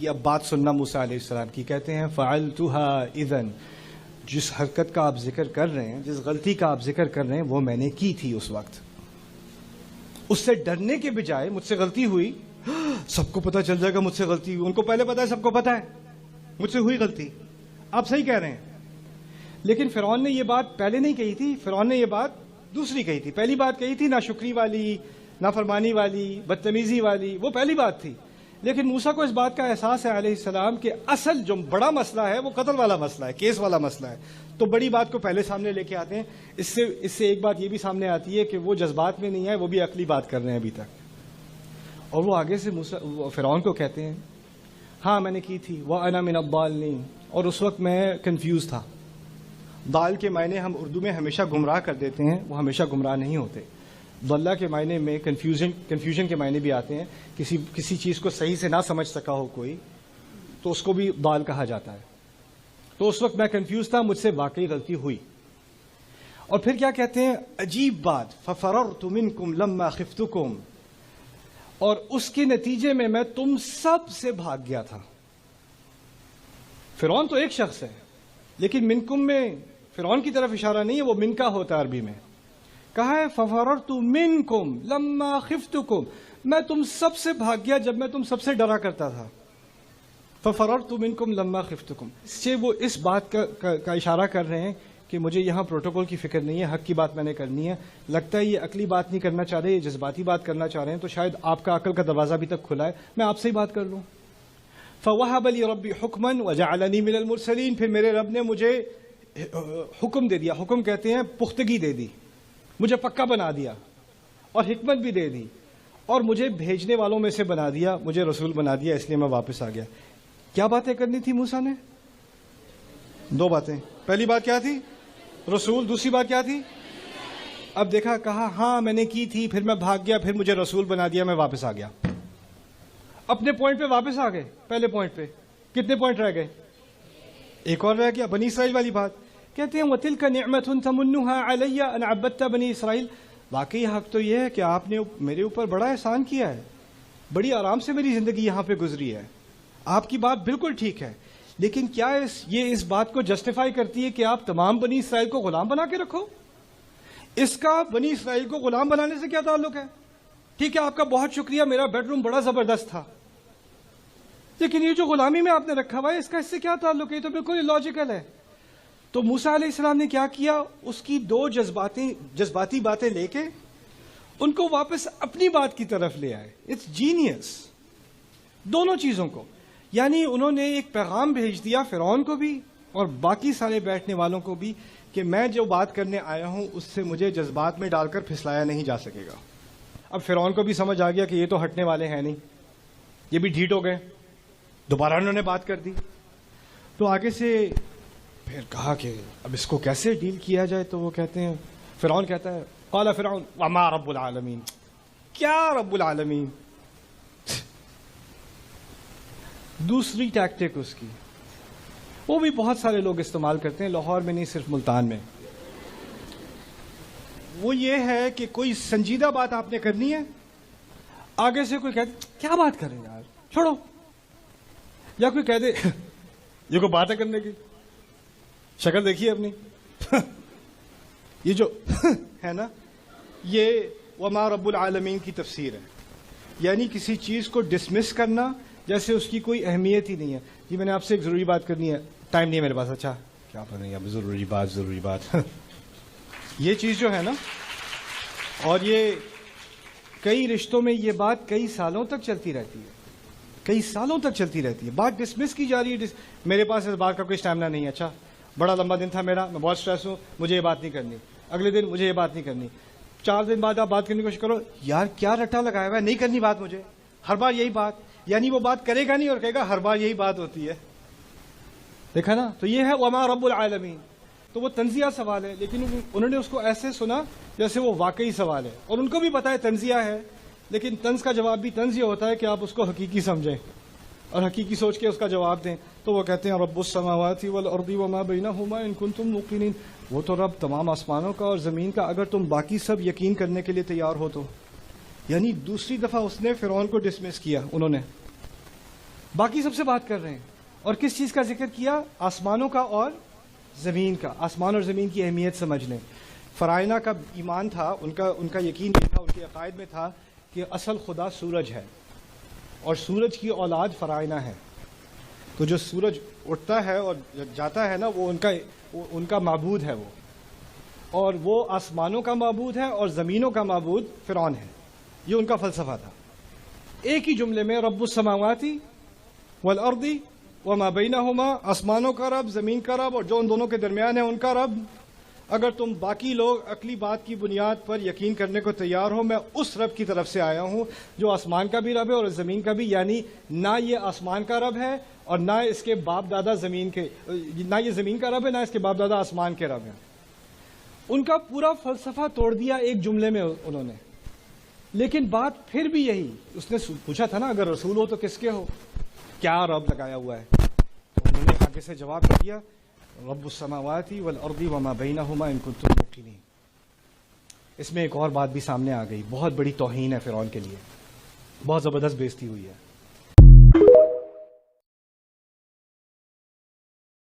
یہ اب بات سننا موسیٰ علیہ السلام کی، کہتے ہیں فعلتها اذن، جس حرکت کا آپ ذکر کر رہے ہیں، جس غلطی کا آپ ذکر کر رہے ہیں، وہ میں نے کی تھی اس وقت۔ اس سے ڈرنے کے بجائے مجھ سے غلطی ہوئی، سب کو پتہ چل جائے گا مجھ سے غلطی ہوئی، ان کو پہلے پتہ ہے، سب کو پتہ ہے مجھ سے ہوئی غلطی، آپ صحیح کہہ رہے ہیں۔ لیکن فرعون نے یہ بات پہلے نہیں کہی تھی، فرعون نے یہ بات دوسری کہی تھی۔ پہلی بات کہی تھی ناشکری والی، نافرمانی والی، بدتمیزی والی، وہ پہلی بات تھی۔ لیکن موسیٰ کو اس بات کا احساس ہے علیہ السلام کہ اصل جو بڑا مسئلہ ہے وہ قتل والا مسئلہ ہے، کیس والا مسئلہ ہے، تو بڑی بات کو پہلے سامنے لے کے آتے ہیں۔ اس سے ایک بات یہ بھی سامنے آتی ہے کہ وہ جذبات میں نہیں ہے، وہ بھی عقلی بات کر رہے ہیں ابھی تک۔ اور وہ آگے سے فرعون کو کہتے ہیں ہاں میں نے کی تھی، وَأَنَا مِنَ الضَّالِّينَ، اور اس وقت میں کنفیوز تھا۔ ضال کے معنی ہم اردو میں ہمیشہ گمراہ کر دیتے ہیں، وہ ہمیشہ گمراہ نہیں ہوتے۔ ضلع کے معنی میں کنفیوژن کے معنی بھی آتے ہیں، کسی چیز کو صحیح سے نہ سمجھ سکا ہو کوئی تو اس کو بھی ضال کہا جاتا ہے۔ تو اس وقت میں کنفیوز تھا، مجھ سے واقعی غلطی ہوئی۔ اور پھر کیا کہتے ہیں، عجیب بات، فَفَرَرْتُ مِنْكُمْ لَمَّا خِفْتُكُمْ، اور اس کے نتیجے میں میں تم سب سے بھاگ گیا تھا۔ فرعون تو ایک شخص ہے، لیکن منکم میں فرعون کی طرف اشارہ نہیں ہے، وہ من کا ہوتا ہے عربی میں۔ کہا ہے فَفَرَرْتُ مِنْكُمْ لَمَّا خِفْتُكُمْ، میں تم سب سے بھاگ گیا جب میں تم سب سے ڈرا کرتا تھا۔ فَفَرَرْتُ مِنْكُمْ لَمَّا خِفْتُكُمْ، اس سے وہ اس بات کا اشارہ کر رہے ہیں کہ مجھے یہاں پروٹوکول کی فکر نہیں ہے، حق کی بات میں نے کرنی ہے۔ لگتا ہے یہ عقلی بات نہیں کرنا چاہ رہے، یہ جذباتی بات کرنا چاہ رہے ہیں، تو شاید آپ کا عقل کا دروازہ ابھی تک کھلا ہے، میں آپ سے ہی بات کر لوں۔ فَوَهَبَ لِي رَبِّي حُكْمًا وَجَعَلَنِي مِنَ الْمُرْسَلِينَ، پھر میرے رب نے مجھے حکم دے دیا، حکم کہتے ہیں پختگی دے دی، مجھے پکا بنا دیا، اور حکمت بھی دے دی، اور مجھے بھیجنے والوں میں سے بنا دیا، مجھے رسول بنا دیا، اس لیے میں واپس آ گیا۔ کیا باتیں کرنی تھی موسیٰ نے؟ دو باتیں۔ پہلی بات کیا تھی؟ رسول۔ دوسری بات کیا تھی؟ اب دیکھا، کہا ہاں میں نے کی تھی، پھر میں بھاگ گیا، پھر مجھے رسول بنا دیا، میں واپس آ گیا۔ اپنے پوائنٹ پہ واپس آ گئے۔ پہلے پوائنٹ پہ کتنے پوائنٹ رہ گئے؟ ایک اور رہ گیا، بنی اسرائیل والی بات۔ کہتے ہیں وَتِلْكَ نِعْمَةٌ تَمُنُّهَا عَلَيَّ أَنْ عَبَّدْتَ بَنِي اسرائیل، واقعی حق تو یہ ہے کہ آپ نے میرے اوپر بڑا احسان کیا ہے، بڑی آرام سے میری زندگی یہاں پہ گزری ہے۔ آپ کی بات بالکل ٹھیک ہے، لیکن کیا یہ اس بات کو جسٹیفائی کرتی ہے کہ آپ تمام بنی اسرائیل کو غلام بنا کے رکھو؟ اس کا بنی اسرائیل کو غلام بنانے سے کیا تعلق ہے؟ ٹھیک ہے آپ کا بہت شکریہ، میرا بیڈ روم بڑا زبردست تھا، لیکن یہ جو غلامی میں آپ نے رکھا ہوا ہے، اس کا اس سے کیا تعلق ہے؟ یہ تو بالکل اللاجیکل ہے۔ تو موسیٰ علیہ السلام نے کیا کیا، اس کی دو جذباتی باتیں لے کے ان کو واپس اپنی بات کی طرف لے آئے۔ اٹس جینیس، دونوں چیزوں کو، یعنی انہوں نے ایک پیغام بھیج دیا فرعون کو بھی اور باقی سارے بیٹھنے والوں کو بھی کہ میں جو بات کرنے آیا ہوں اس سے مجھے جذبات میں ڈال کر پھسلایا نہیں جا سکے گا۔ اب فرعون کو بھی سمجھ آ گیا کہ یہ تو ہٹنے والے ہیں نہیں، یہ بھی ڈھیٹ ہو گئے، دوبارہ انہوں نے بات کر دی۔ تو آگے سے پھر کہا کہ اب اس کو کیسے ڈیل کیا جائے، تو وہ کہتے ہیں، فرعون کہتا ہے قال فرعون وما رب العالمین، کیا رب العالمین؟ دوسری ٹیکٹک اس کی، وہ بھی بہت سارے لوگ استعمال کرتے ہیں، لاہور میں نہیں صرف ملتان میں، وہ یہ ہے کہ کوئی سنجیدہ بات آپ نے کرنی ہے، آگے سے کوئی کہتے کیا بات کریں یار چھوڑو، یا کوئی کہہ دے یہ کوئی بات ہے کرنے کی، شکل دیکھیے اپنی یہ جو ہے نا، یہ وما رب العالمین کی تفسیر ہے، یعنی کسی چیز کو ڈسمس کرنا جیسے اس کی کوئی اہمیت ہی نہیں ہے۔ جی میں نے آپ سے ایک ضروری بات کرنی ہے، ٹائم نہیں ہے میرے پاس، اچھا کیا پتہ نہیں اب ضروری بات یہ چیز جو ہے نا، اور یہ کئی رشتوں میں یہ بات کئی سالوں تک چلتی رہتی ہے، کئی سالوں تک چلتی رہتی ہے، بات ڈسمس کی جا رہی ہے، میرے پاس اس بات کا کوئی اسٹیمنا نہیں ہے، اچھا بڑا لمبا دن تھا میرا، میں بہت اسٹریس ہوں، مجھے یہ بات نہیں کرنی، اگلے دن مجھے یہ بات نہیں کرنی، 4 دن بعد آپ بات کرنے کی کوشش کرو، یار کیا رٹا لگایا ہوا ہے، نہیں کرنی بات مجھے، ہر بار یہی بات، یعنی وہ بات کرے گا نہیں اور کہے گا ہر بار یہی بات ہوتی ہے، دیکھا نا؟ تو یہ ہے وما رب العالمین، تو وہ تنزیہ سوال ہے، لیکن انہوں نے اس کو ایسے سنا جیسے وہ واقعی سوال ہے، اور ان کو بھی پتا ہے تنزیہ ہے، لیکن طنز کا جواب بھی طنز یہ ہوتا ہے کہ آپ اس کو حقیقی سمجھیں اور حقیقی سوچ کے اس کا جواب دیں۔ تو وہ کہتے ہیں رب السماوات والارض وما بینہما ان کنتم موقنین، وہ تو رب تمام آسمانوں کا اور زمین کا اگر تم باقی سب یقین کرنے کے لیے تیار ہو تو، یعنی دوسری دفعہ اس نے فرعون کو ڈسمس کیا انہوں نے، باقی سب سے بات کر رہے ہیں. اور کس چیز کا ذکر کیا؟ آسمانوں کا اور زمین کا. آسمان اور زمین کی اہمیت سمجھ لیں. فرائضہ کا ایمان تھا، ان کا یقین یہ تھا، ان کے عقائد میں تھا کہ اصل خدا سورج ہے اور سورج کی اولاد فرائضہ ہے. تو جو سورج اٹھتا ہے اور جاتا ہے نا، وہ ان کا معبود ہے وہ، اور وہ آسمانوں کا معبود ہے اور زمینوں کا معبود فرعون ہے. یہ ان کا فلسفہ تھا. ایک ہی جملے میں رب السماوات والارض وما بینہما، آسمانوں کا رب، زمین کا رب، اور جو ان دونوں کے درمیان ہے ان کا رب. اگر تم باقی لوگ عقلی بات کی بنیاد پر یقین کرنے کو تیار ہو، میں اس رب کی طرف سے آیا ہوں جو آسمان کا بھی رب ہے اور زمین کا بھی. یعنی نہ یہ آسمان کا رب ہے اور نہ اس کے باپ دادا زمین کے، نہ یہ زمین کا رب ہے نہ اس کے باپ دادا آسمان کے رب ہیں. ان کا پورا فلسفہ توڑ دیا ایک جملے میں انہوں نے. لیکن بات پھر بھی یہی، اس نے پوچھا تھا نا اگر رسول ہو تو کس کے ہو، کیا رب لگایا ہوا ہے؟ تو انہوں نے آگے سے جواب دیا رب السماوات والارض وما بینہما ان کنتم موقنین. اس میں ایک اور بات بھی سامنے آ گئی، بہت بڑی توہین ہے فرعون کے لیے، بہت زبردست بےزتی ہوئی ہے.